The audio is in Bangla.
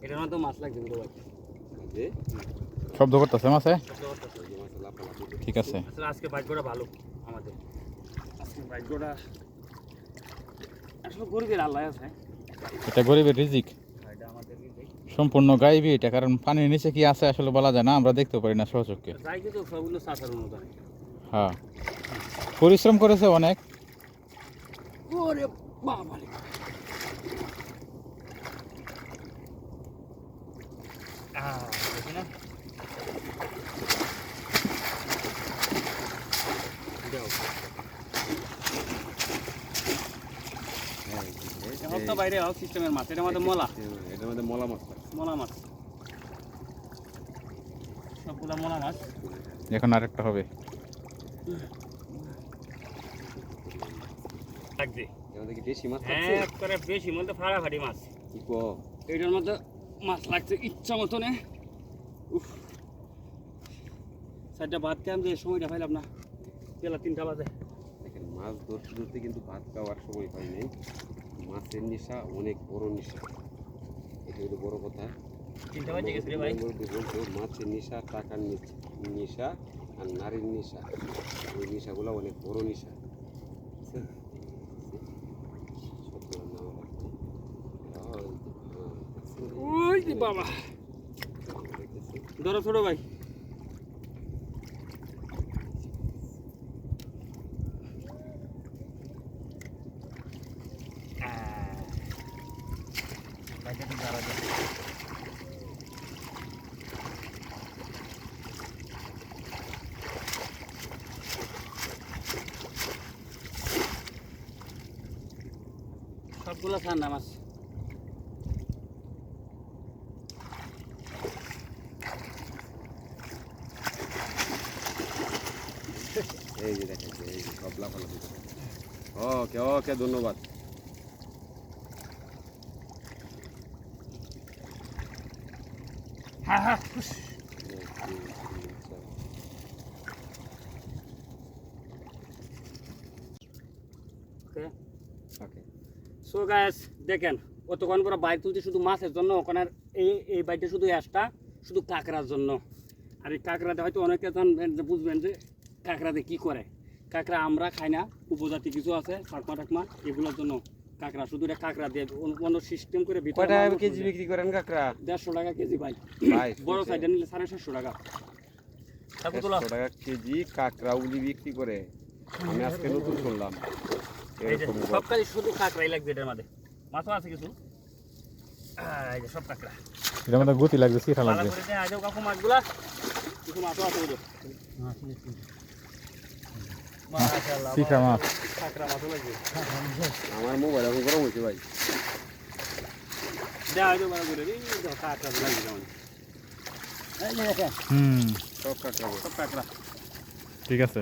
এটার মধ্যে মাছ লাগছে দুটো ভাই। শব্দ করতেছে মাছে? ঠিক আছে। আসলে আজকে ভাগ্যটা ভালো আমাদের, আজকে ভাগ্যটা আসলে গরিবের আল্লাহ আছে। এটা গরিবের রিজিক, এটা আমাদের রিজিক। সম্পূর্ণ গাইবি এটা, কারণ পানির নিচে কি আছে আসলে বলা যায় না, আমরা দেখতে পারি না সচক্ষে। যাই কিন্তু সবগুলো চাষার অনুদানে। হ্যাঁ, পরিশ্রম করেছে অনেক। ওরে বাবা রে, দেখি না বাইরে সিস্টেমের মাছ। এটার মধ্যে মলা, এটার মধ্যে মলা মাছ, মলা মাছ, সবগুলা মলা মাছ। এখন আরেকটা হবে। লাগবে কি দেশি মাছ? হ্যাঁ, করে বেশি মধ্যে ফাড়াফাড়ি মাছ। এটার মধ্যে মাছ লাগছে ইচ্ছা মতনে। চারটা ভাত খেয়ে আমি সময়টা পাইলাম না, বেলা 3টা বাজে। দেখেন মাছ ধরতে ধরতে কিন্তু ভাত খাওয়ার সময় পাই নাই। মাছের নেশা অনেক বড় নেশা, এটা হলো বড় কথা। 3টা বাজে গেছে রে ভাই। বলতো মাছের নেশা, টাকার নেশা আর নারীর নেশা, ওই নেশাগুলো অনেক বড় নেশা। ওই যে বাবা, ধরো ছোট ভাই। সবগুলো ঠান্ডা মাছ। এই যে দেখেন, এই যে সব লাফালাফি করে। ওকে ওকে, ধন্যবাদ। হ্যাঁ হ্যাঁ, ওকে। সো গাইস দেখেন, অতক্ষণ করে বাইক তুলছি শুধু মাছের জন্য। ওখানে এই বাইকটা শুধু অ্যাসটা শুধু কাঁকড়ার জন্য। আর এই কাঁকড়াতে হয়তো অনেকে বুঝবেন যে কাঁকড়াতে কী করে। কাঁকড়া আমরা খাই না, উপজাতি কিছু আছে ঠাকমা ঠাকমা, এগুলোর জন্য কাঁকড়া। শুধু এটা কাঁকড়া দিয়ে অন্য সিস্টেম করে কয়টা কেজি বিক্রি করেন কাঁকড়া? 150 টাকা কেজি ভাই। বড় সাইজে নিলে 750 টাকা। 150 টাকা কেজি কাঁকড়া উলি বিক্রি করে। আমি আজকে নতুন শুনলাম। সব কাজ শুধু কাঁকড়াই লাগবে এটার মধ্যে, মাছও আছে কিছু। এই যে সব কাঁকড়া, এটার মধ্যে গতি লাগবে, শিখা ভালো লাগবে। করে দেয় আজও কাকু মাছগুলা, কিছু মাছও আছে বুঝো। মাশাআল্লাহ, শিখা মাছ, কাঁকড়া মাছও লাগবে। আমার মোবাইল এখন গরম হয়েছে ভাই। দেওয়া হয়তো ভালো করে কাঁকড়া লাগবে যেমন। হুম, সব কাঁকড়া, সব কাঁকড়া ঠিক আছে।